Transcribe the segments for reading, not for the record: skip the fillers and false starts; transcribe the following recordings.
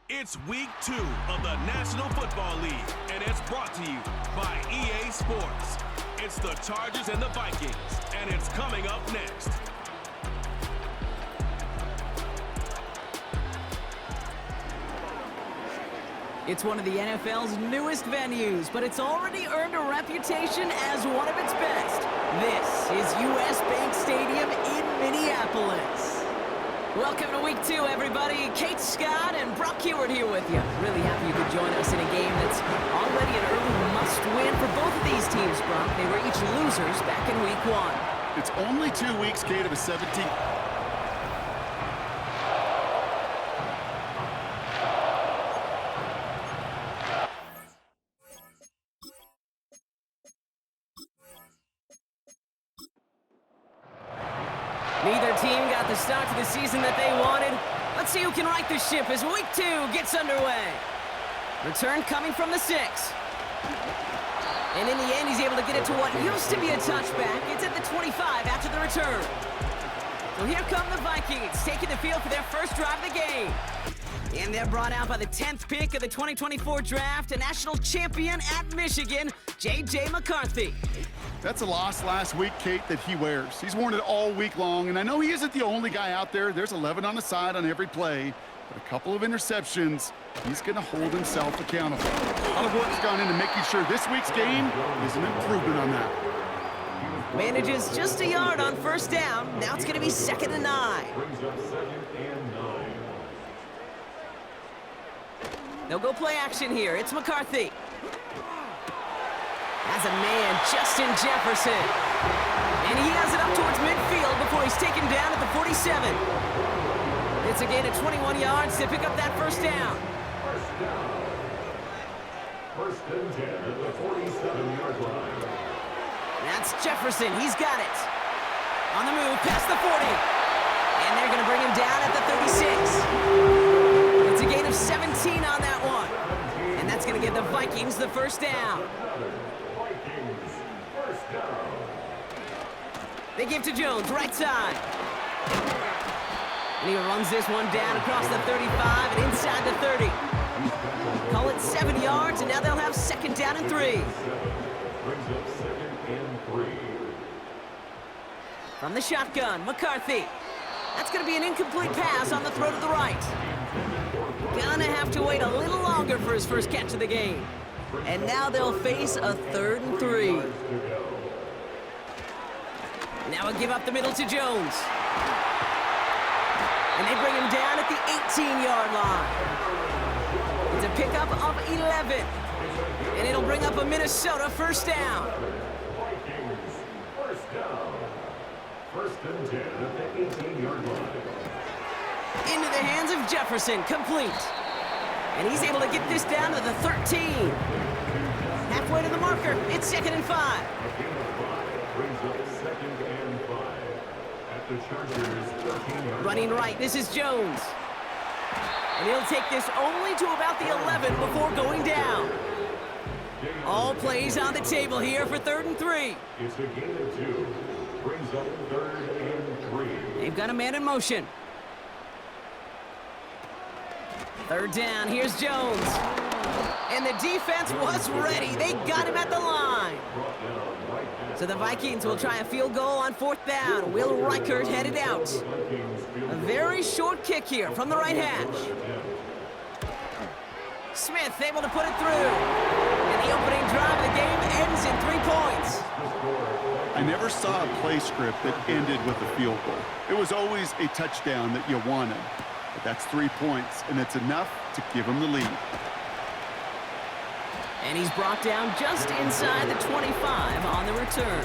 It's week 2 of the National Football League, and it's brought to you by EA Sports. It's the Chargers and the Vikings, and it's coming up next. It's one of the NFL's newest venues, but it's already earned a reputation as one of its best. This is US Bank Stadium in Minneapolis. Welcome to week 2, everybody. Kate Scott and Brock Hewitt here with you. Really happy you could join us in a game that's already an early must-win for both of these teams, Brock. They were each losers back in week 1. It's only 2 weeks, Kate, of a 17. Neither team got the start to the season that they wanted. Let's see who can right the ship as week 2 gets underway. Return coming from the 6. And in the end, he's able to get it to what used to be a touchback. It's at the 25 after the return. So here come the Vikings, taking the field for their first drive of the game. And they're brought out by the 10th pick of the 2024 draft, a national champion at Michigan, J.J. McCarthy. That's a loss last week, Kate, that he wears. He's worn it all week long, and I know he isn't the only guy out there. There's 11 on the side on every play, but a couple of interceptions, he's going to hold himself accountable. A lot of work's gone into making sure this week's game is an improvement on that. Manages just a yard on first down. Now it's going to be 2nd and 9. They'll go play action here. It's McCarthy. As a man, Justin Jefferson. And he has it up towards midfield before he's taken down at the 47. It's a gain of 21 yards to pick up that first down. First and 10 at the 47-yard line. That's Jefferson. He's got it. On the move, past the 40. And they're going to bring him down at the 36. It's a gain of 17 on that one. And that's going to give the Vikings the first down. They give to Jones, right side. And he runs this one down across the 35 and inside the 30. Call it 7 yards, and now they'll have 2nd down and 3. Brings up 2nd and 3. From the shotgun, McCarthy. That's going to be an incomplete pass on the throw to the right. Gonna have to wait a little longer for his first catch of the game. And now they'll face a 3rd and 3. Now he'll give up the middle to Jones. And they bring him down at the 18-yard line. It's a pickup of 11. And it'll bring up a Minnesota first down. Vikings first down. First and 10 at the 18-yard line. Into the hands of Jefferson, complete. And he's able to get this down to the 13. Halfway to the marker, it's 2nd and 5. Brings up 2nd and 5 at the Chargers 13-yard. Running right, this is Jones. And he'll take this only to about the 11 before going down. All plays on the table here for 3rd and 3. It's a gain of 2. Brings up 3rd and 3. They've got a man in motion. 3rd down, here's Jones. And the defense was ready. They got him at the line. So the Vikings will try a field goal on 4th down. Will Reichert headed out. A very short kick here from the right hash. Smith able to put it through. And the opening drive of the game ends in 3 points. I never saw a play script that ended with a field goal. It was always a touchdown that you wanted. But that's 3 points, and it's enough to give them the lead. And he's brought down just inside the 25 on the return.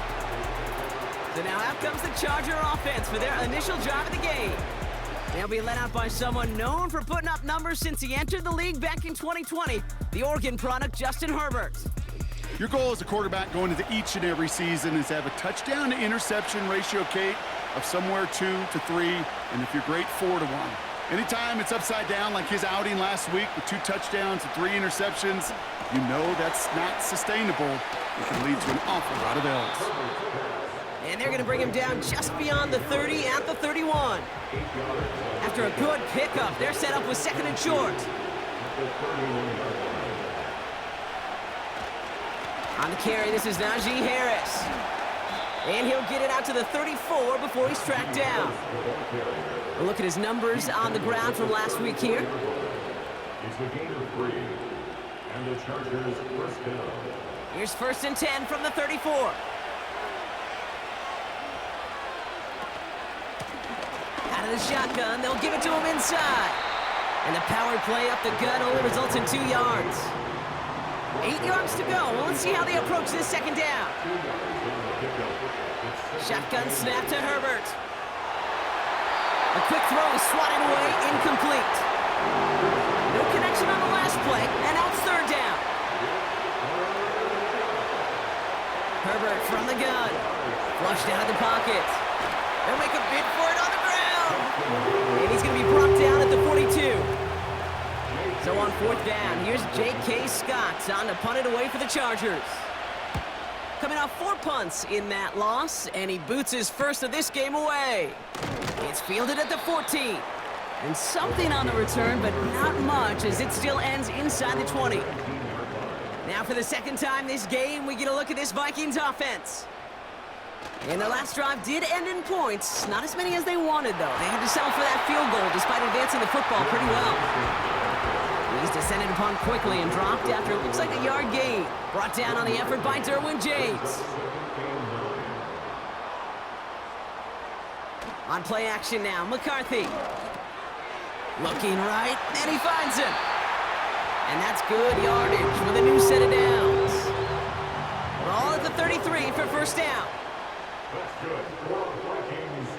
So now out comes the Charger offense for their initial drive of the game. They'll be led out by someone known for putting up numbers since he entered the league back in 2020, the Oregon product, Justin Herbert. Your goal as a quarterback going into each and every season is to have a touchdown to interception ratio, Kate, of somewhere 2 to 3, and if you're great, 4 to 1. Anytime it's upside down like his outing last week with 2 touchdowns and 3 interceptions, you know that's not sustainable. It can lead to an awful lot of L's. And they're going to bring him down just beyond the 30 at the 31. After a good pickup, they're set up with second and short. On the carry, this is Najee Harris. And he'll get it out to the 34 before he's tracked down. We'll look at his numbers on the ground from last week here. It's a gain of 3. And the Chargers first down. Here's 1st and 10 from the 34. Out of the shotgun, they'll give it to him inside. And the power play up the gut only results in 2 yards. 8 yards to go. Well, let's see how they approach this second down. Shotgun snap to Herbert. A quick throw is swatted away, incomplete. No connection on the last play, and now it's 3rd down. Herbert from the gun. Flushed out of the pocket. They'll make a bid for it on the ground. And he's going to be brought down at the 42. So on 4th down, here's J.K. Scott on to punt it away for the Chargers. Coming off 4 punts in that loss, and he boots his first of this game away. It's fielded at the 14. And something on the return, but not much, as it still ends inside the 20. Now for the second time this game, we get a look at this Vikings offense. And the last drive did end in points. Not as many as they wanted, though. They had to settle for that field goal despite advancing the football pretty well. He's descended upon quickly and dropped after it looks like a yard gain. Brought down on the effort by Derwin James. On play action now, McCarthy. Looking right, and he finds him. And that's good yardage with a new set of downs. We're all at the 33 for 1st down. That's good. Vikings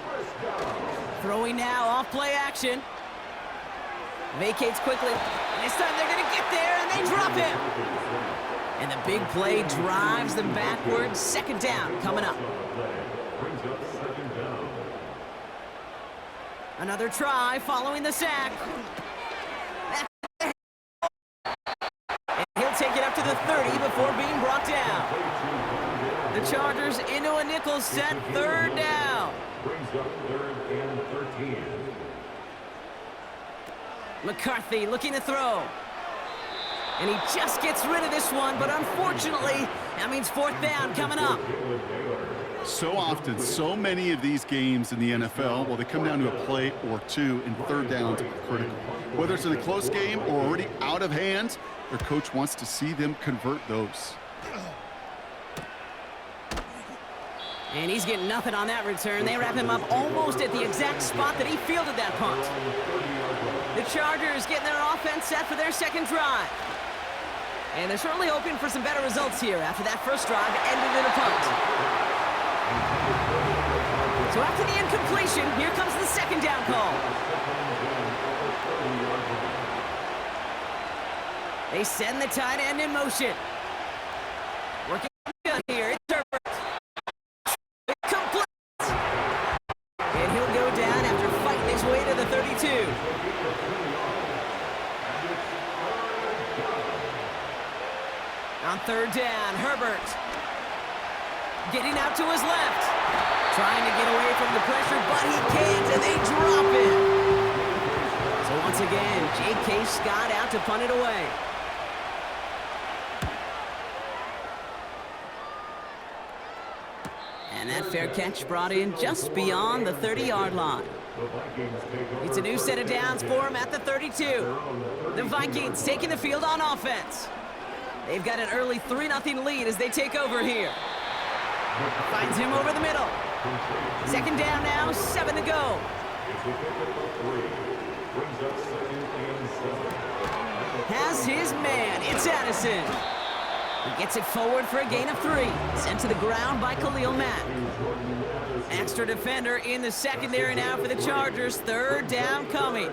first down. Throwing now off play action. Vacates quickly. This time they're going to get there, and they drop him. And the big play drives them backwards. 2nd down coming up. Brings up 2nd down. Another try following the sack. And he'll take it up to the 30 before being brought down. The Chargers into a nickel set, 3rd down. Brings up 3rd and 13. McCarthy looking to throw. And he just gets rid of this one, but unfortunately, that means 4th down coming up. So often, so many of these games in the NFL, well, they come down to a play or 2, and 3rd downs are critical. Whether it's in a close game or already out of hand, their coach wants to see them convert those. And he's getting nothing on that return. They wrap him up almost at the exact spot that he fielded that punt. The Chargers getting their offense set for their 2nd drive. And they're certainly hoping for some better results here after that first drive ended in a punt. So after the incompletion, here comes the 2nd down call. They send the tight end in motion. Working here, it's Herbert. Complete. And he'll go down after fighting his way to the 32. On 3rd down, Herbert getting out to his left. Trying to get away from the pressure, but he can't, and they drop him. So once again, J.K. Scott out to punt it away. And that fair catch brought in just beyond the 30-yard line. It's a new set of downs for him at the 32. The Vikings taking the field on offense. They've got an early 3-0 lead as they take over here. Finds him over the middle. 2nd down now, 7 to go. Has his man, it's Addison. He gets it forward for a gain of 3. Sent to the ground by Khalil Mack. Extra defender in the secondary now for the Chargers. 3rd down coming.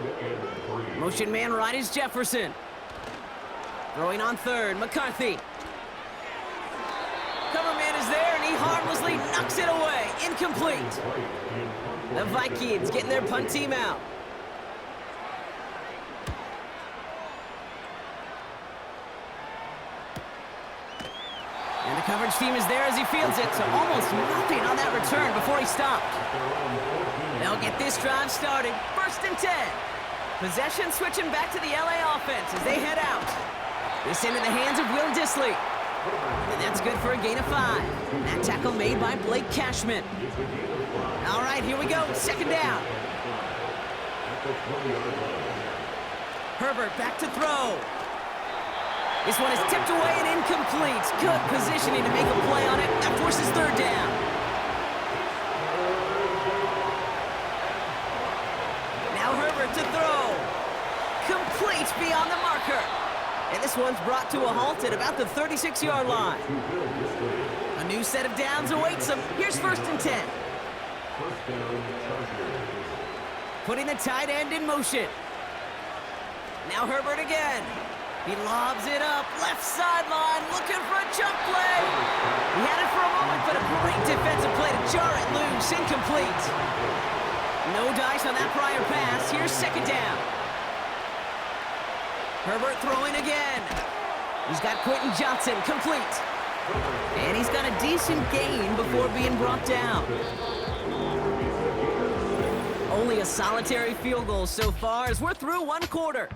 Motion man right is Jefferson. Throwing on 3rd, McCarthy. Cover man is there, and he harmlessly knocks it away. Incomplete. The Vikings getting their punt team out. And the coverage team is there as he fields it, so almost nothing on that return before he stopped. They'll get this drive started. 1st and 10. Possession switching back to the LA offense as they head out. This into the hands of Will Dissly. And that's good for a gain of 5. That tackle made by Blake Cashman. All right, here we go. 2nd down. Herbert back to throw. This one is tipped away and incomplete. Good positioning to make a play on it. That forces 3rd down. Now Herbert to throw. Complete beyond the marker. And this one's brought to a halt at about the 36-yard line. A new set of downs awaits them. Here's 1st and 10. Putting the tight end in motion. Now Herbert again. He lobs it up, left sideline, looking for a jump play. He had it for a moment, but a great defensive play to jar it loose, incomplete. No dice on that prior pass. Here's 2nd down. Herbert throwing again. He's got Quentin Johnson, complete. And he's got a decent gain before being brought down. Only a solitary field goal so far as we're through 1 quarter.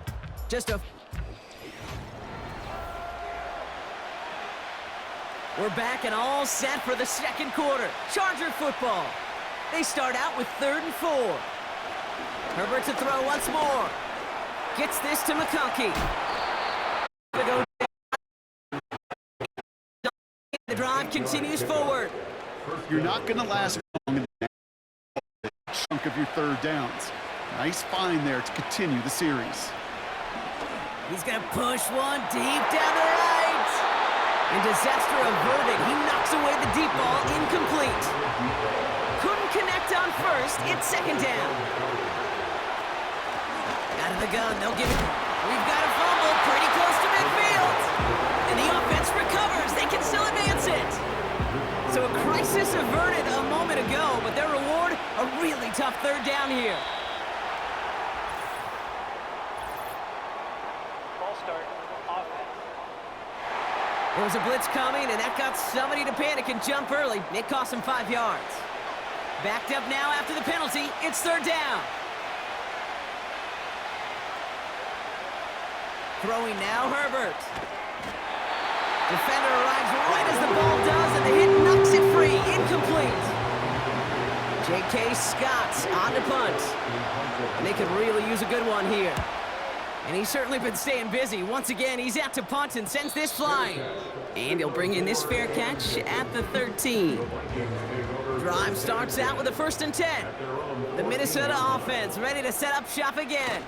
We're back and all set for the 2nd quarter. Charger football. They start out with 3rd and 4. Herbert to throw once more. Gets this to McConkey. The drive continues forward. You're not going to last long in that chunk of your 3rd downs. Nice find there to continue the series. He's going to push one deep down the right. And disaster averted. He knocks away the deep ball, incomplete. Couldn't connect on 1st. It's 2nd down. Out of the gun, they'll give it. We've got a fumble pretty close to midfield. And the offense recovers. They can still advance it. So a crisis averted a moment ago, but their reward, a really tough 3rd down here. There was a blitz coming, and that got somebody to panic and jump early. It cost him 5 yards. Backed up now after the penalty. It's 3rd down. Throwing now, Herbert. Defender arrives right as the ball does, and the hit knocks it free. Incomplete. J.K. Scott on the punt. And they could really use a good one here. And he's certainly been staying busy. Once again, he's out to punt and sends this flying. And he'll bring in this fair catch at the 13. Drive starts out with a 1st and 10. The Minnesota offense ready to set up shop again.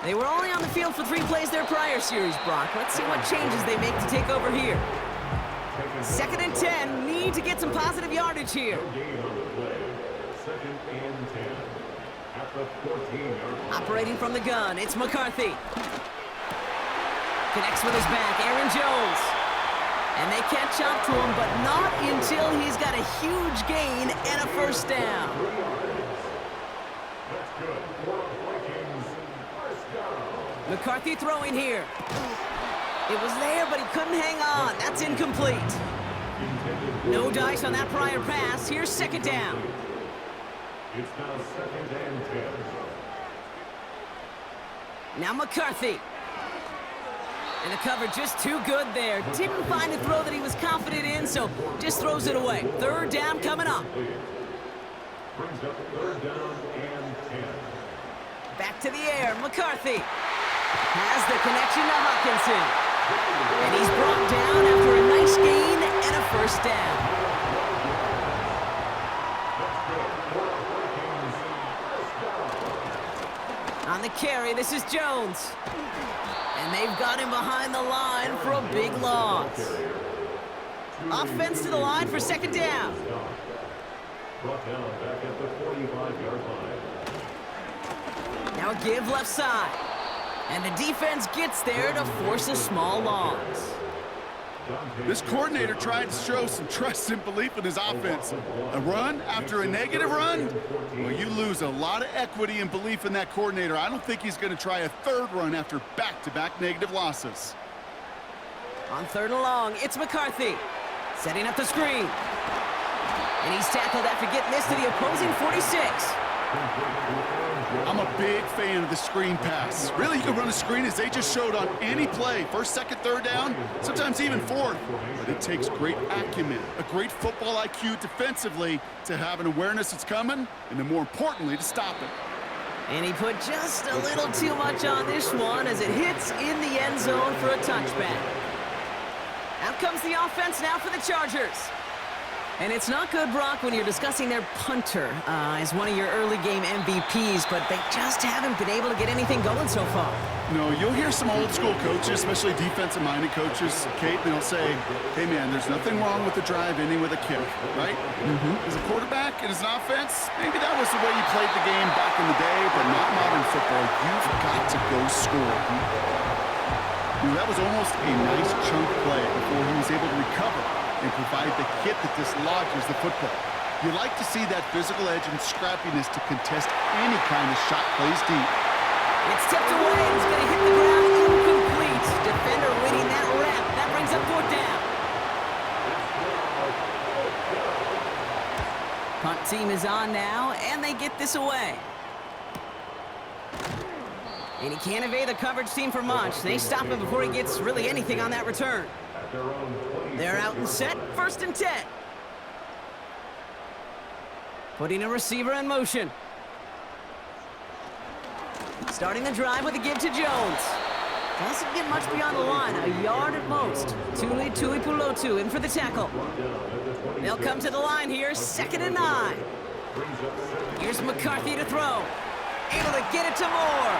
They were only on the field for 3 plays their prior series, Brock. Let's see what changes they make to take over here. 2nd and 10. Need to get some positive yardage here. 2nd and 10. At the 14-yard line. Operating from the gun, it's McCarthy. Connects with his back, Aaron Jones. And they catch up to him, but not until he's got a huge gain and a 1st down. That's good for Vikings. 1st down. McCarthy throwing here. It was there, but he couldn't hang on. That's incomplete. No dice on that prior pass. Here's 2nd down. It's now 2nd and 10. Now McCarthy. And the cover just too good there. Didn't find a throw that he was confident in, so just throws it away. 3rd down coming up. Brings up 3rd down and 10. Back to the air. McCarthy has the connection to Hawkinson. And he's brought down after a nice gain and a 1st down. On the carry, this is Jones. And they've got him behind the line for a big loss. Offense to the line for 2nd down. Brought down back at the 45-yard line. Now a give left side. And the defense gets there to force a small loss. This coordinator tried to show some trust and belief in his offense. A run after a negative run? Well, you lose a lot of equity and belief in that coordinator. I don't think he's going to try a 3rd run after back-to-back negative losses. On 3rd and long, it's McCarthy. Setting up the screen. And he's tackled after getting this to the opposing 46. I'm a big fan of the screen pass. Really, you can run a screen as they just showed on any play. First, second, third down, sometimes even fourth. But it takes great acumen, a great football IQ defensively to have an awareness it's coming, and then more importantly, to stop it. And he put just a little too much on this one as it hits in the end zone for a touchback. Out comes the offense now for the Chargers. And it's not good, Brock, when you're discussing their punter as one of your early game MVPs, but they just haven't been able to get anything going so far. No, you'll hear some old school coaches, especially defensive-minded coaches, Kate, they'll say, hey, man, there's nothing wrong with the drive ending with a kick, right? As a quarterback and as an offense, maybe that was the way you played the game back in the day, but not modern football. You've got to go score. That was almost a nice chunk play before he was able to recover and provide the hit that dislodges the football. You like to see that physical edge and scrappiness to contest any kind of shot plays deep. It's tipped away and it's going to hit the ground incomplete. Defender winning that rep. That brings up fourth down. Punt team is on now, and they get this away. And he can't evade the coverage team for much. They stop him before he gets really anything on that return. They're out and set, 1st and 10. Putting a receiver in motion. Starting the drive with a give to Jones. Doesn't get much beyond the line, a yard at most. Tuli Tuipulotu in for the tackle. They'll come to the line here, 2nd and 9. Here's McCarthy to throw. Able to get it to Moore.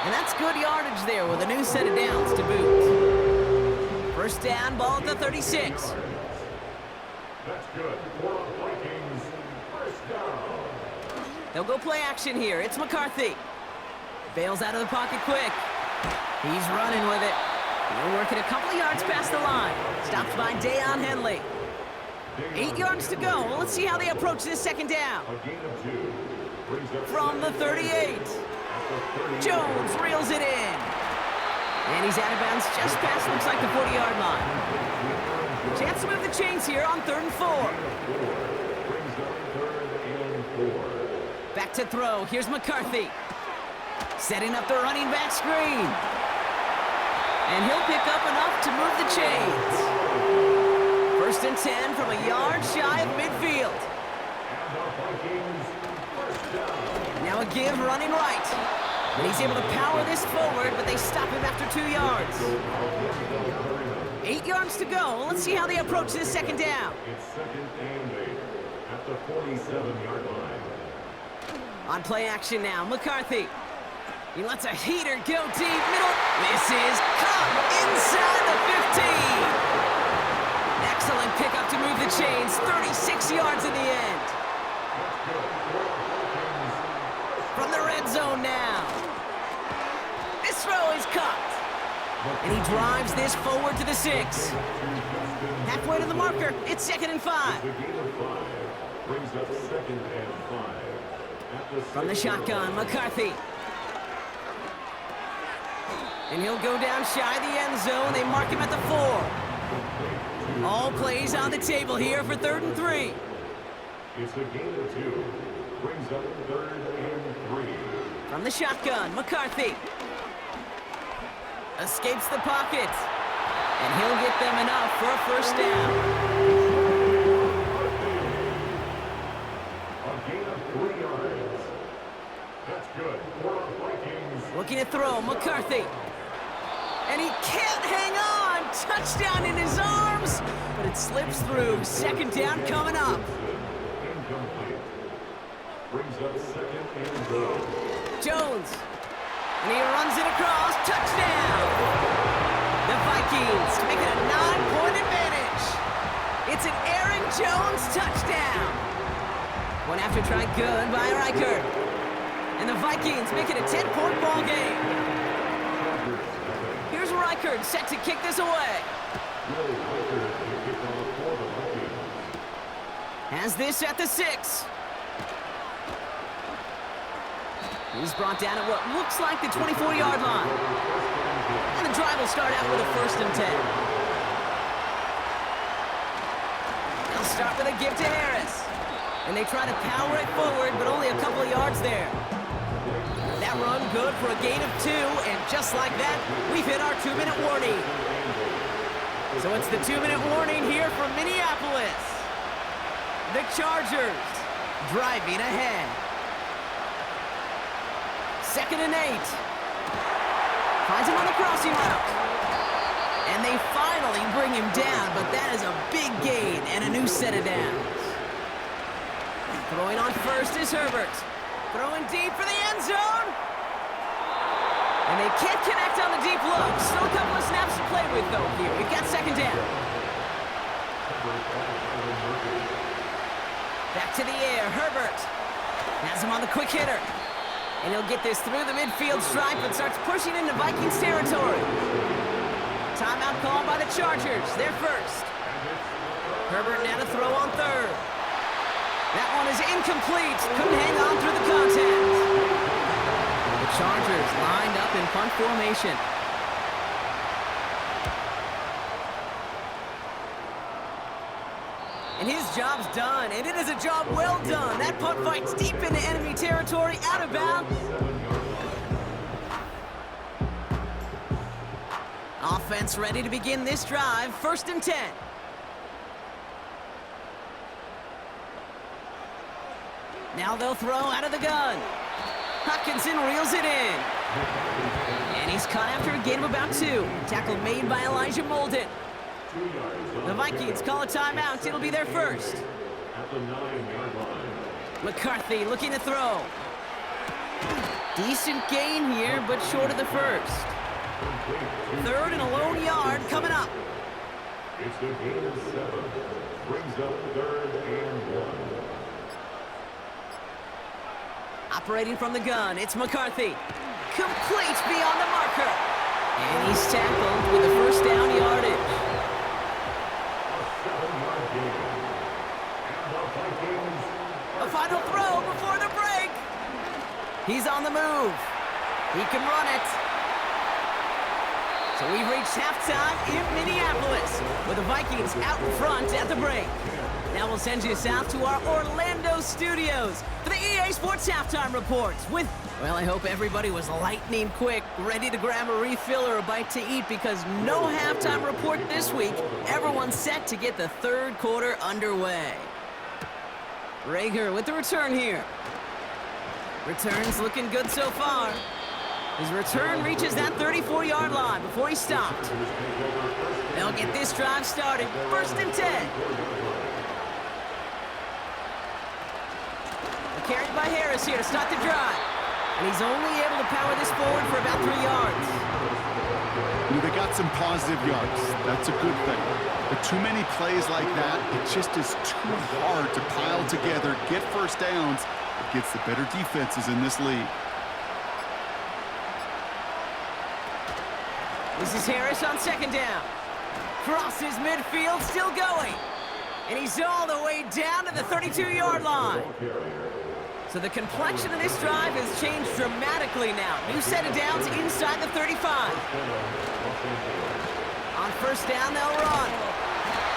And that's good yardage there with a new set of downs to boot. 1st down, ball at the 36. That's good. For the Vikings, 1st down. They'll go play action here. It's McCarthy. Bails out of the pocket quick. He's running with it. He'll work it a couple of yards past the line. Stopped by Deion Henley. 8 yards to go. Well, let's see how they approach this 2nd down. A gain of 2. Brings up From the 38. Jones reels it in. And he's out of bounds just past, looks like the 40-yard line. Chance to move the chains here on 3rd and 4. brings up 3rd and 4. Back to throw. Here's McCarthy. Setting up the running back screen. And he'll pick up enough to move the chains. 1st and 10 from a yard shy of midfield. And the Vikings, 1st down. Now a give running right. And he's able to power this forward, but they stop him after 2 yards. 8 yards to go. Let's see how they approach this 2nd down. It's 2nd and 8 at the 47-yard line. On play action now, McCarthy. He lets a heater go deep middle. This is caught inside the 15. Excellent pickup to move the chains. 36 yards in the end. From the red zone now. This throw is caught. And he drives this forward to the 6. Halfway to the marker. It's 2nd and 5. The gain of 5 brings up 2nd and 5. At the From the shotgun, McCarthy. And he'll go down shy of the end zone. They mark him at the 4. All plays on the table here for 3rd and 3. It's a gain of 2. Brings up 3rd and 3. From the shotgun, McCarthy. Escapes the pocket. And he'll get them enough for a 1st down. A gain of 3 yards. That's good for the Vikings. Looking to throw, McCarthy. And he can't hang on. Touchdown in his arms. But it slips through. 2nd down coming up. Incomplete. Brings up 2nd and goal. Jones. And he runs it across. Touchdown. The Vikings make it a 9-point advantage. It's an Aaron Jones touchdown. One after try good by Reichert. And the Vikings make it a 10-point ball game. Here's Reichert set to kick this away. Has this at the 6. He's brought down at what looks like the 24-yard line. And the drive will start out with a 1st and 10. They'll start with a give to Harris. And they try to power it forward, but only a couple of yards there. That run good for a gain of 2, and just like that, we've hit our 2-minute warning. So it's the 2-minute warning here from Minneapolis. The Chargers driving ahead. 2nd and 8. Finds him on the crossing route. And they finally bring him down, but that is a big gain and a new set of downs. Throwing on first is Herbert. Throwing deep for the end zone. And they can't connect on the deep look. Still a couple of snaps to play with, though, here. We've got 2nd down. Back to the air, Herbert. Has him on the quick hitter. And he'll get this through the midfield stripe and starts pushing into Vikings territory. Timeout called by the Chargers. They're first. Herbert now to throw on 3rd. That one is incomplete. Couldn't hang on through the contact. The Chargers lined up in punt formation. And his job's done, and it is a job well done. That punt fight's deep into enemy territory, out of bounds. Offense ready to begin this drive, 1st and 10. Now they'll throw out of the gun. Hutchinson reels it in. And he's caught after a gain of about 2. Tackle made by Elijah Molden. The Vikings call a timeout. It'll be their first. McCarthy looking to throw. Decent gain here, but short of the first. 3rd and a lone yard coming up. It's the gain of 7. Brings up 3rd and 1. Operating from the gun, it's McCarthy. Complete beyond the marker. And he's tackled with the 1st down yardage. A final throw before the break. He's on the move. He can run it. So we've reached halftime in Minneapolis with the Vikings out in front at the break. Now we'll send you south to our Orlando studios for the EA Sports Halftime Reports with, well, I hope everybody was lightning quick, ready to grab a refill or a bite to eat because no halftime report this week. Everyone's set to get the 3rd quarter underway. Rager with the return here. Return's looking good so far. His return reaches that 34-yard line before he stopped. They'll get this drive started. 1st and 10. Carried by Harris here to start the drive. And he's only able to power this forward for about 3 yards. You know, they got some positive yards. That's a good thing. But too many plays like that, it just is too hard to pile together, get 1st downs against the better defenses in this league. This is Harris on 2nd down. Crosses midfield, still going. And he's all the way down to the 32-yard line. So the complexion of this drive has changed dramatically now. New set of downs inside the 35. On 1st down, they'll run.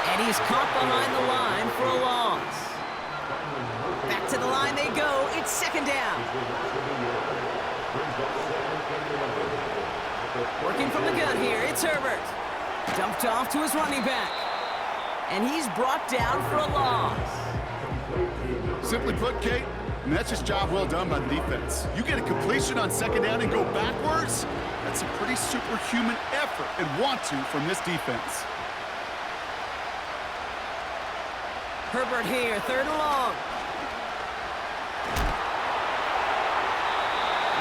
And he's caught behind the line for a loss. Back to the line they go. It's 2nd down. Working from the gun here, it's Herbert. Dumped off to his running back. And he's brought down for a loss. Simply put, Kate, and that's just job well done by the defense. You get a completion on 2nd down and go backwards, that's a pretty superhuman effort and want to from this defense. Herbert here, 3rd and long.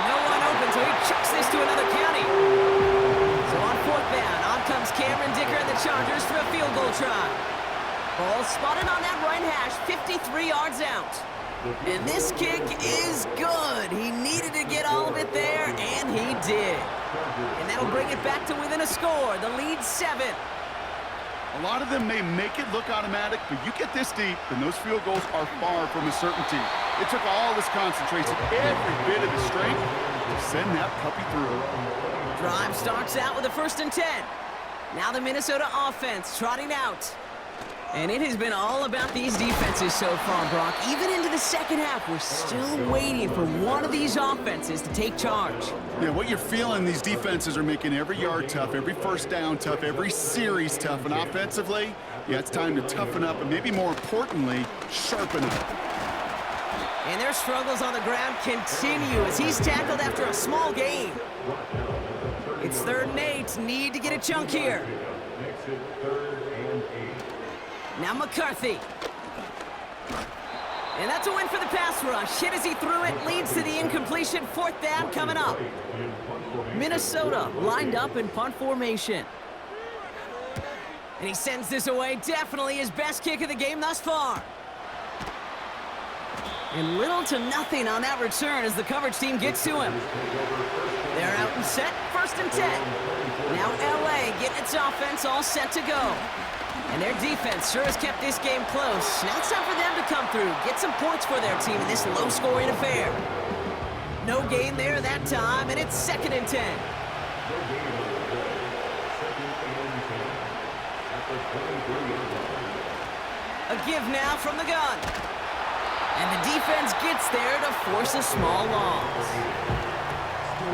No one open, so he chucks this to another county. So on 4th down, on comes Cameron Dicker and the Chargers for a field goal try. Ball spotted on that right hash, 53 yards out. And this kick is good. He needed to get all of it there, and he did. And that'll bring it back to within a score. The lead's 7. A lot of them may make it look automatic, but you get this deep, and those field goals are far from a certainty. It took all this concentration, every bit of his strength, to send that puppy through. Drive starts out with a 1st and 10. Now the Minnesota offense trotting out. And it has been all about these defenses so far, Brock. Even into the second half, we're still waiting for one of these offenses to take charge. Yeah, what you're feeling, these defenses are making every yard tough, every first down tough, every series tough. And offensively, yeah, it's time to toughen up and maybe more importantly, sharpen up. And their struggles on the ground continue as he's tackled after a small gain. It's 3rd and 8. Need to get a chunk here. Now McCarthy. And that's a win for the pass rush. Hit as he threw it, leads to the incompletion. 4th down coming up. Minnesota lined up in punt formation. And he sends this away. Definitely his best kick of the game thus far. And little to nothing on that return as the coverage team gets to him. They're out and set, 1st and 10. Now LA getting its offense all set to go. And their defense sure has kept this game close. Now it's time for them to come through, get some points for their team in this low-scoring affair. No gain there that time, and it's 2nd and 10. A give now from the gun. And the defense gets there to force a small loss.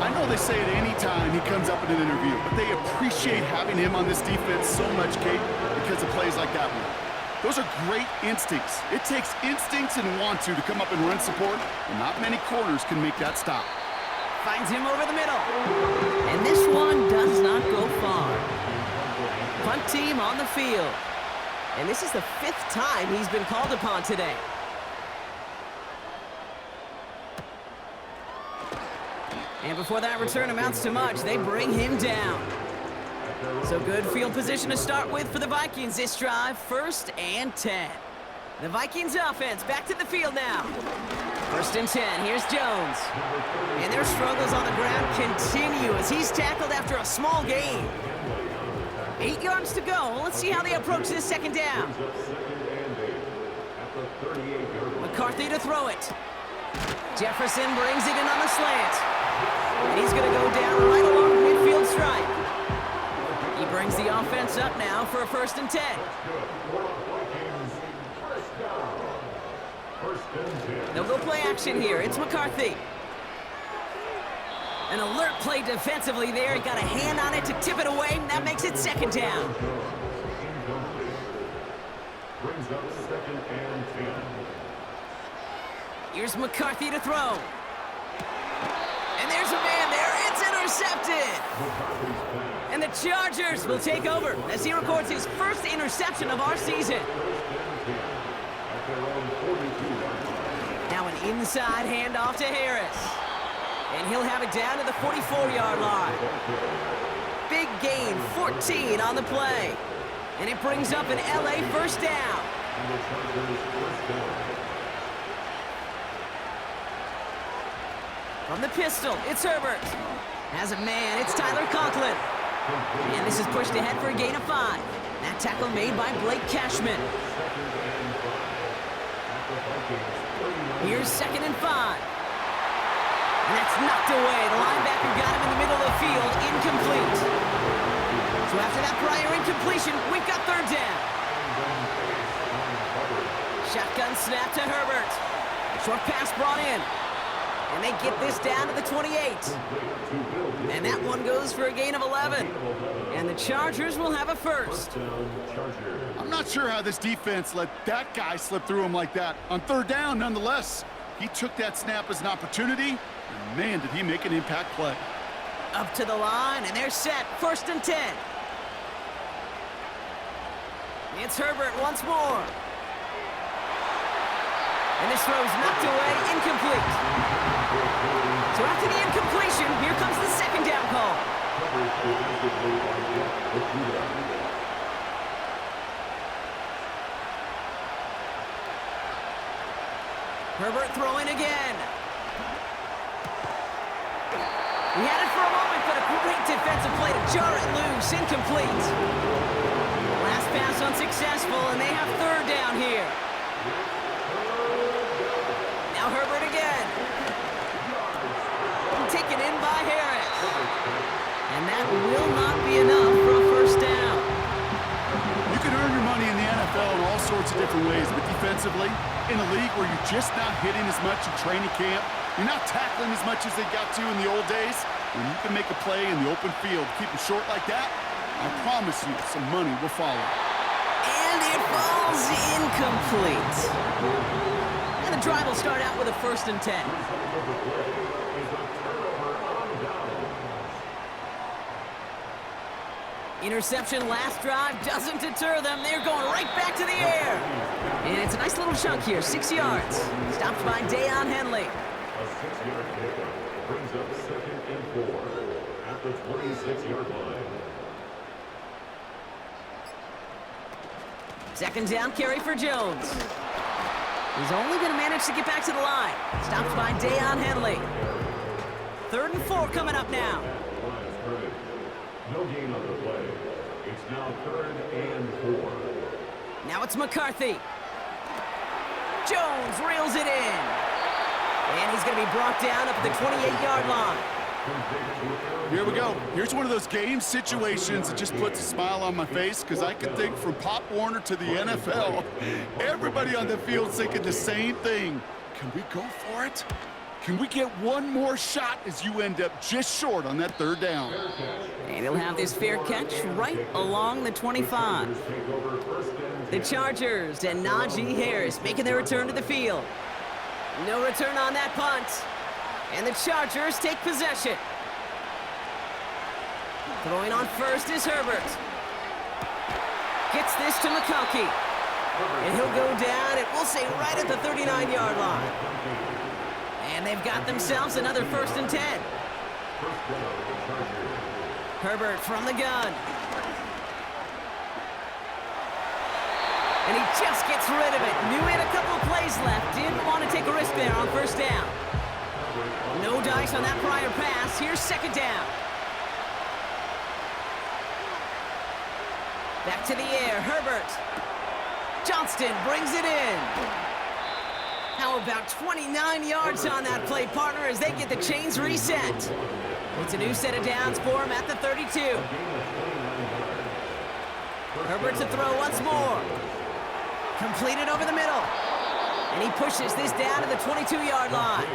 I know they say it any time he comes up in an interview, but they appreciate having him on this defense so much, Kate, because of plays like that one. Those are great instincts. It takes instincts and want to come up and run support, and not many corners can make that stop. Finds him over the middle. And this one does not go far. Punt team on the field. And this is the 5th time he's been called upon today. And before that return amounts to much, they bring him down. So good field position to start with for the Vikings this drive, 1st and 10. The Vikings offense back to the field now. 1st and 10, here's Jones. And their struggles on the ground continue as he's tackled after a small gain. 8 yards to go. Let's see how they approach this 2nd down. McCarthy to throw it. Jefferson brings it in on the slant. And he's going to go down right along the midfield stripe. He brings the offense up now for a 1st and 10. They'll go play action here. It's McCarthy. An alert play defensively there. He got a hand on it to tip it away, and that makes it 2nd down. Brings up 2nd and 10. Here's McCarthy to throw. And there's a man there. It's intercepted. And the Chargers will take over as he records his 1st interception of our season. Now an inside handoff to Harris. And he'll have it down to the 44-yard line. Big gain, 14 on the play. And it brings up an LA 1st down. From the pistol, it's Herbert. Has a man, it's Tyler Conklin. And this is pushed ahead for a gain of 5. That tackle made by Blake Cashman. Here's 2nd and 5. And that's knocked away. The linebacker got him in the middle of the field, incomplete. So after that prior incompletion, we've got 3rd down. Shotgun snap to Herbert. Short pass brought in. And they get this down to the 28. And that one goes for a gain of 11. And the Chargers will have a 1st. I'm not sure how this defense let that guy slip through him like that. On 3rd down, nonetheless, he took that snap as an opportunity, and man, did he make an impact play. Up to the line, and they're set. 1st and 10. It's Herbert once more. And this throw's knocked away, incomplete. So after the incompletion, here comes the 2nd down call. Herbert throwing again. He had it for a moment, but a great defensive play to jar it loose, incomplete. Last pass unsuccessful, and they have 3rd down here. Now Herbert again. Taken in by Harris. And that will not be enough for a 1st down. You can earn your money in the NFL NFL in all sorts of different ways, but defensively, in a league where you're just not hitting as much in training camp, you're not tackling as much as they got to in the old days, when you can make a play in the open field, keep it short like that, I promise you some money will follow. And it falls incomplete. And the drive will start out with a 1st and 10. Interception last drive doesn't deter them. They're going right back to the air. And it's a nice little chunk here, 6 yards. Stopped by Deion Henley. A 6-yard pickup brings up 2nd and 4 at the 26-yard line. 2nd down carry for Jones. He's only going to manage to get back to the line. Stopped by Deion Henley. 3rd and 4 coming up now. No gain on the play. It's now 3rd and 4. Now it's McCarthy. Jones reels it in. And he's going to be brought down up at the 28-yard line. Here we go. Here's one of those game situations that just puts a smile on my face because I can think from Pop Warner to the NFL, everybody on the field's thinking the same thing. Can we go for it? Can we get one more shot as you end up just short on that 3rd down? And he'll have this fair catch right along the 25. The Chargers and Najee Harris making their return to the field. No return on that punt. And the Chargers take possession. Throwing on first is Herbert. Gets this to McConkey. And he'll go down, and we'll say right at the 39-yard line. And they've got themselves another 1st and 10. Herbert from the gun. And he just gets rid of it. Knew he had a couple of plays left. Didn't want to take a risk there on 1st down. No dice on that prior pass. Here's 2nd down. Back to the air. Herbert. Johnston brings it in. How about 29 yards on that play, partner, as they get the chains reset. It's a new set of downs for him at the 32. Herbert to throw once more. Completed over the middle. And he pushes this down to the 22-yard line.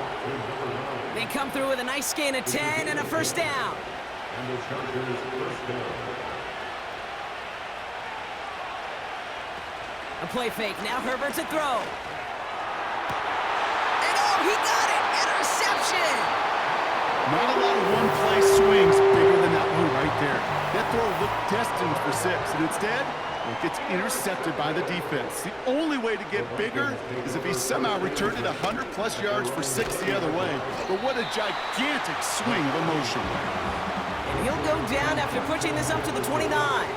They come through with a nice gain of 10 and a 1st down. And the Chargers 1st down. A play fake. Now Herbert to throw. And oh, he got it! Interception! Not a lot of one-play swings bigger than that one right there. That throw looked destined for 6, and instead, it gets intercepted by the defense. The only way to get bigger is if he somehow returned it 100-plus yards for 6 the other way. But what a gigantic swing of emotion. And he'll go down after pushing this up to the 29.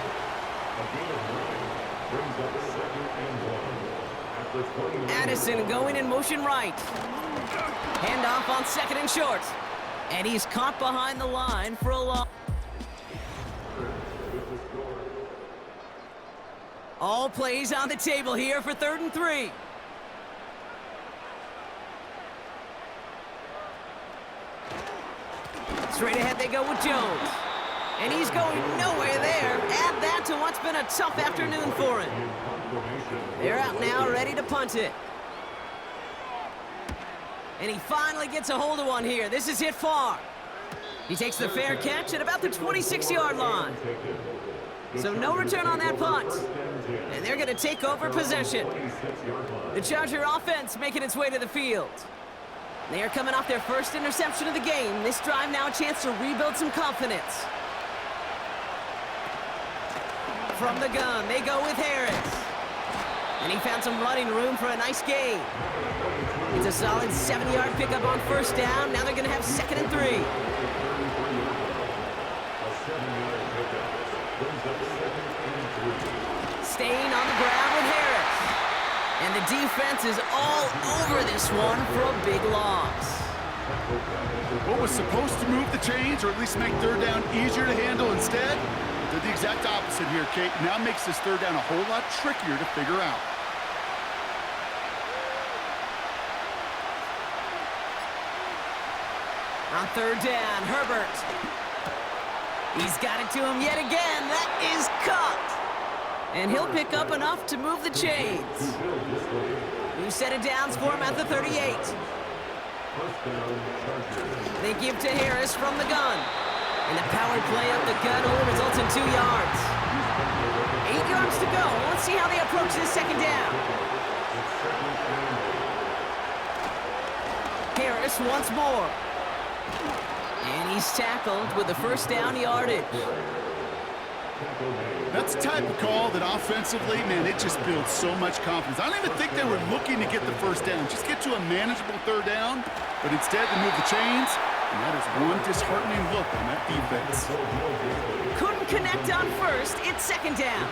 Addison going in motion right. Handoff on 2nd and short. And he's caught behind the line for a loss. All plays on the table here for 3rd and 3. Straight ahead they go with Jones. And he's going nowhere there. Add that to what's been a tough afternoon for him. They're out now, ready to punt it. And he finally gets a hold of one here. This is hit far. He takes the fair catch at about the 26-yard line. So no return on that punt. And they're going to take over possession. The Charger offense making its way to the field. They are coming off their 1st interception of the game. This drive now a chance to rebuild some confidence. From the gun, they go with Harris. And he found some running room for a nice gain. It's a solid 7-yard pickup on 1st down. Now they're going to have 2nd and 3. Staying on the ground with Harris. And the defense is all over this one for a big loss. What was supposed to move the chains, or at least make 3rd down easier to handle instead, did the exact opposite here, Kate. Now makes this 3rd down a whole lot trickier to figure out. On 3rd down, Herbert. He's got it to him yet again. That is caught. And he'll pick up enough to move the chains. New set of downs for him at the 38. They give to Harris from the gun. And the power play up the gun only results in 2 yards. 8 yards to go. Let's see how they approach this second down. Harris once more. And he's tackled with the first down yardage. That's the type of call that offensively, man, it just builds so much confidence. I don't even think they were looking to get the first down. Just get to a manageable third down, but instead they move the chains, and that is one disheartening look on that defense. Couldn't connect on first. It's second down.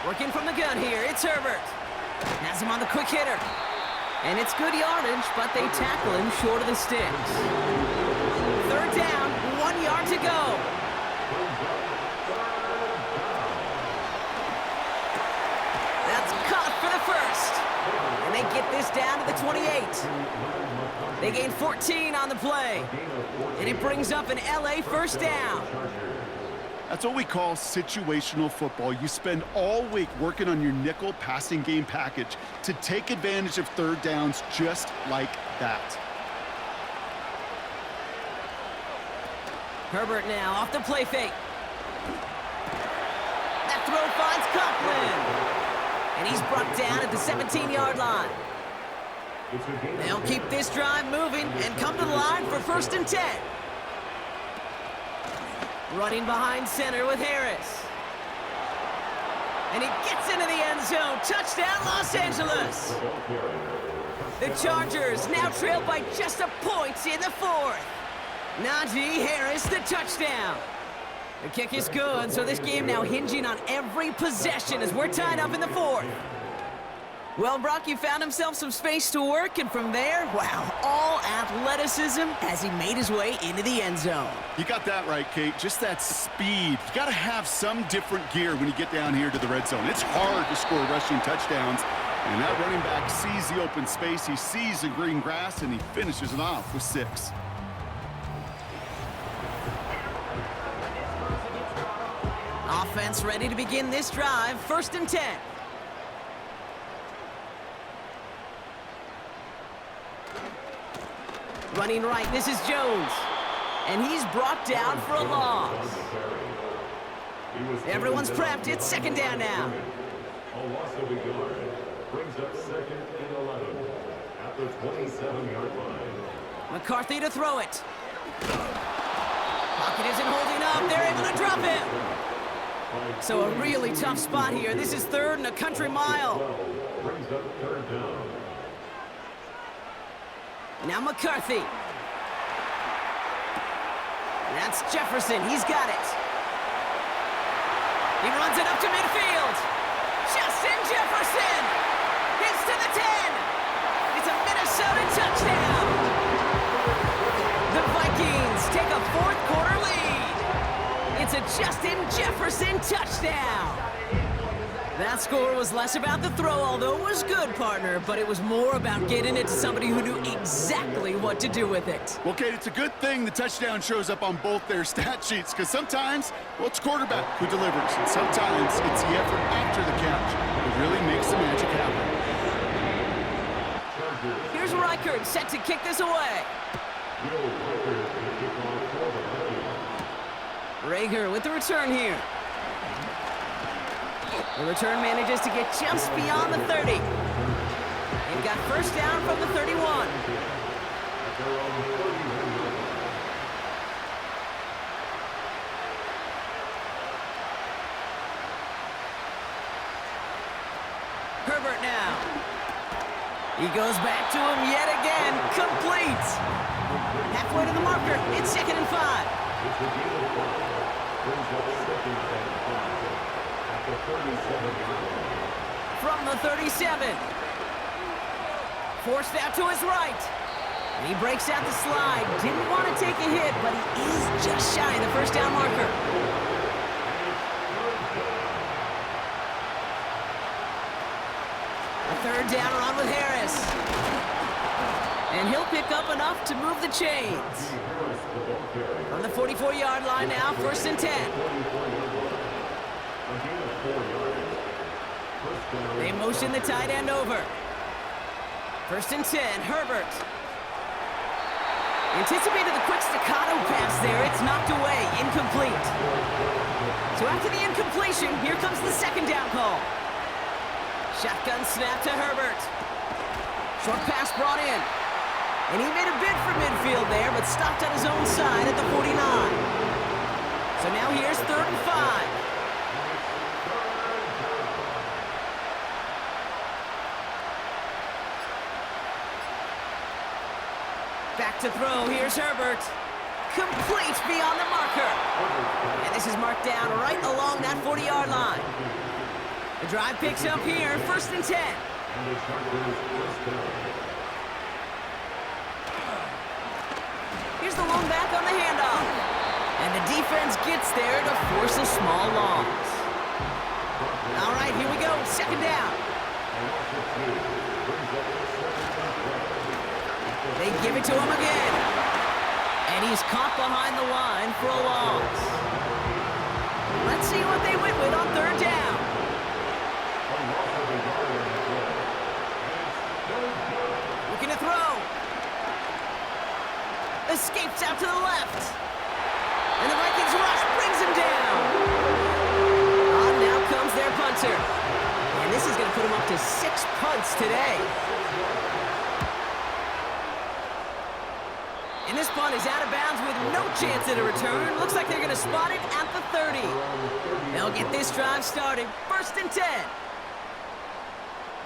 Working from the gun here. It's Herbert. Has him on the quick hitter. And it's good yardage, but they tackle him short of the sticks. Third down, 1 yard to go. That's caught for the first. And they get this down to the 28. They gain 14 on the play. And it brings up an LA first down. That's what we call situational football. You spend all week working on your nickel passing game package to take advantage of third downs just like that. Herbert now off the play fake. That throw finds Coughlin. And he's brought down at the 17-yard line. They'll keep this drive moving and come to the line for 1st and 10. Running behind center with Harris. And he gets into the end zone. Touchdown, Los Angeles. The Chargers now trail by just a point in the 4th. Najee Harris, the touchdown. The kick is good, so this game now hinging on every possession as we're tied up in the 4th. Well, Brock, he found himself some space to work, and from there, wow, all athleticism as he made his way into the end zone. You got that right, Kate. Just that speed. You got to have some different gear when you get down here to the red zone. It's hard to score rushing touchdowns, and that running back sees the open space, he sees the green grass, and he finishes it off with 6. Offense ready to begin this drive, 1st and 10. Running right, this is Jones. And he's brought down for a loss. Everyone's prepped, it's second down now. A loss of a yard brings up 2nd and 11 at the 27-yard line. McCarthy to throw it. Pocket isn't holding up, they're able to drop him. So a really tough spot here. This is 3rd and a country mile. Brings up 3rd down. Now McCarthy. That's Jefferson. He's got it. He runs it up to midfield. Justin Jefferson. Gets to the 10. It's a Minnesota touchdown. The Vikings take a 4th quarter lead. It's a Justin Jefferson touchdown. That score was less about the throw, although it was good, partner, but it was more about getting it to somebody who knew exactly what to do with it. Well, Kate, it's a good thing the touchdown shows up on both their stat sheets, because sometimes, well, it's quarterback who delivers, and sometimes it's the effort after the catch that really makes the magic happen. Here's Reichert set to kick this away. Rager with the return here. The return manages to get just beyond the 30. They've got first down from the 31. Herbert now. He goes back to him yet again. Complete. Halfway to the marker. It's 2nd and 5. From the 37. Forced out to his right. And he breaks out the slide. Didn't want to take a hit, but he is just shy of the first down marker. A 3rd down run with Harris. And he'll pick up enough to move the chains. On the 44-yard line now, 1st and 10. They motion the tight end over. 1st and 10, Herbert. Anticipated the quick staccato pass there. It's knocked away, incomplete. So after the incompletion, here comes the 2nd down call. Shotgun snap to Herbert. Short pass brought in. And he made a bid for midfield there, but stopped on his own side at the 49. So now here's 3rd and 5. Back to throw, here's Herbert. Complete beyond the marker. And this is marked down right along that 40-yard line. The drive picks up here, 1st and 10. Here's the lone back on the handoff. And the defense gets there to force a small loss. All right, here we go, 2nd down. They give it to him again. And he's caught behind the line for a loss. Let's see what they went with on 3rd down. Looking to throw. Escapes out to the left. And the Vikings rush brings him down. On now comes their punter. And this is going to put him up to 6 punts today. And this punt is out of bounds with no chance at a return. Looks like they're going to spot it at the 30. They'll get this drive started. 1st and 10.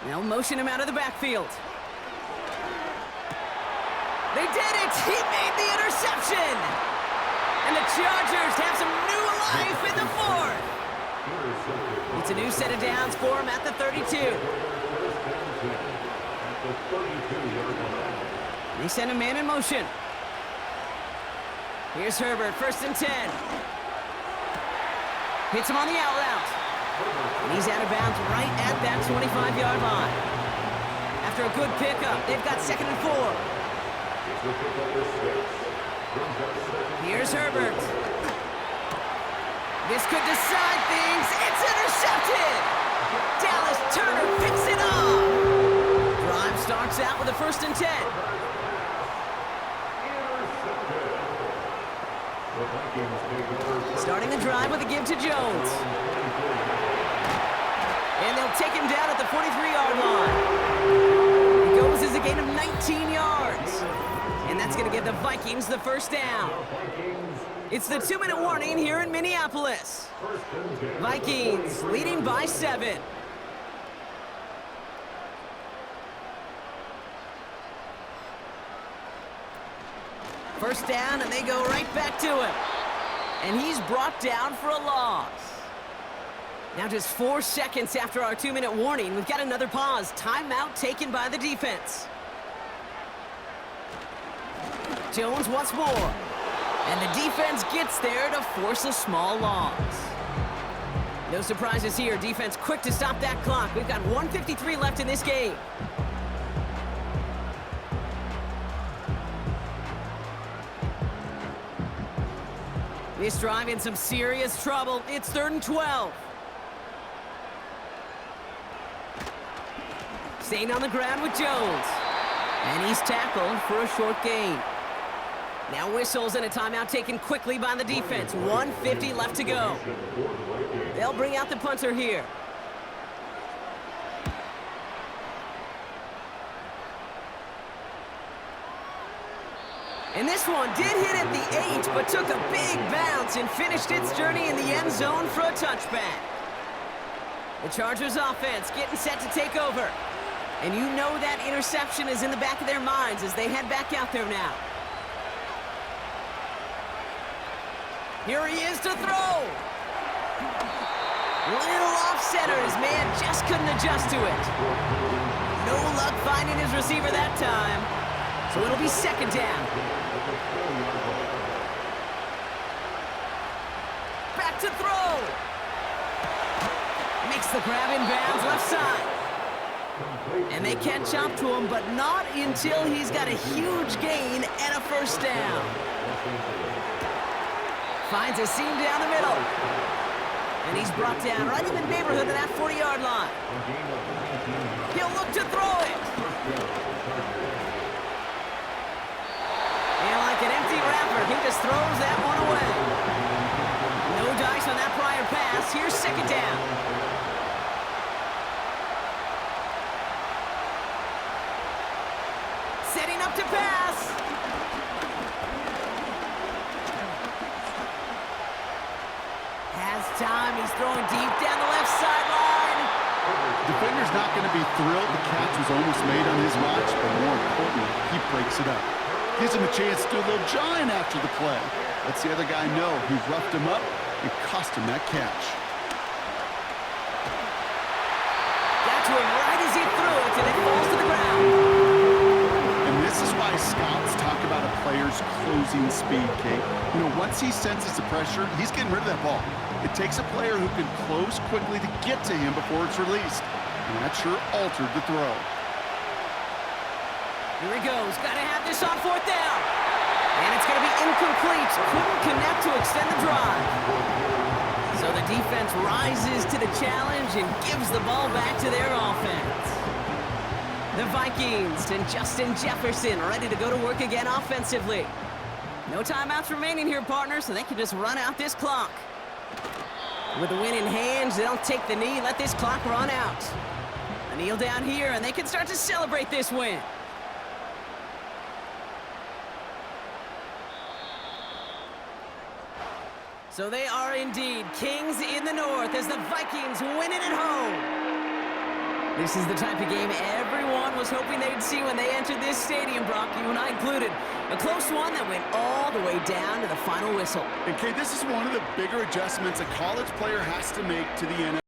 They'll motion him out of the backfield. They did it! He made the interception! And the Chargers have some new life in the 4th. It's a new set of downs for him at the 32. They send a man in motion. Here's Herbert, 1st and 10. Hits him on the out route. And he's out of bounds right at that 25-yard line. After a good pickup, they've got 2nd and 4. Here's Herbert. This could decide things. It's intercepted! Dallas Turner picks it off! Drive starts out with a 1st and 10. Starting the drive with a give to Jones. And they'll take him down at the 43-yard line. It goes as a gain of 19 yards. And that's going to give the Vikings the 1st down. It's the 2-minute warning here in Minneapolis. Vikings leading by 7. First down, and they go right back to him. And he's brought down for a loss. Now just 4 seconds after our 2-minute warning, we've got another pause. Timeout taken by the defense. Jones once more. And the defense gets there to force a small loss. No surprises here. Defense quick to stop that clock. We've got 1:53 left in this game. This drive in some serious trouble. It's 3rd and 12. Staying on the ground with Jones. And he's tackled for a short gain. Now whistles and a timeout taken quickly by the defense. 1:50 left to go. They'll bring out the punter here. And this one did hit at the 8, but took a big bounce and finished its journey in the end zone for a touchback. The Chargers offense getting set to take over. And you know that interception is in the back of their minds as they head back out there now. Here he is to throw. Little off-center. His man just couldn't adjust to it. No luck finding his receiver that time. So it'll be 2nd down. Back to throw. Makes the grab in bounds left side. And they can chop to him, but not until he's got a huge gain and a first down. Finds a seam down the middle. And he's brought down right in the neighborhood of that 40-yard line. He'll look to throw it. And like an empty wrapper, he just throws that one away. No dice on that prior pass. Here's second down. Setting up to pass. Has time. He's throwing deep down the left sideline. Defender's not going to be thrilled the catch was almost made on his watch, but more importantly, he breaks it up. Gives him a chance to do a little giant after the play. Lets the other guy know he roughed him up and cost him that catch. Got to him right as he threw it, and it falls to the ground. And this is why scouts talk about a player's closing speed, Kate. You know, once he senses the pressure, he's getting rid of that ball. It takes a player who can close quickly to get to him before it's released. And that sure altered the throw. Here he goes. Got to have this on fourth down. And it's going to be incomplete. Couldn't connect to extend the drive. So the defense rises to the challenge and gives the ball back to their offense. The Vikings and Justin Jefferson ready to go to work again offensively. No timeouts remaining here, partners, so they can just run out this clock. With the win in hand, they'll take the knee, let this clock run out. A kneel down here, and they can start to celebrate this win. So they are indeed kings in the north as the Vikings win it at home. This is the type of game everyone was hoping they'd see when they entered this stadium, Brock, you and I included. A close one that went all the way down to the final whistle. And Kate, this is one of the bigger adjustments a college player has to make to the NFL.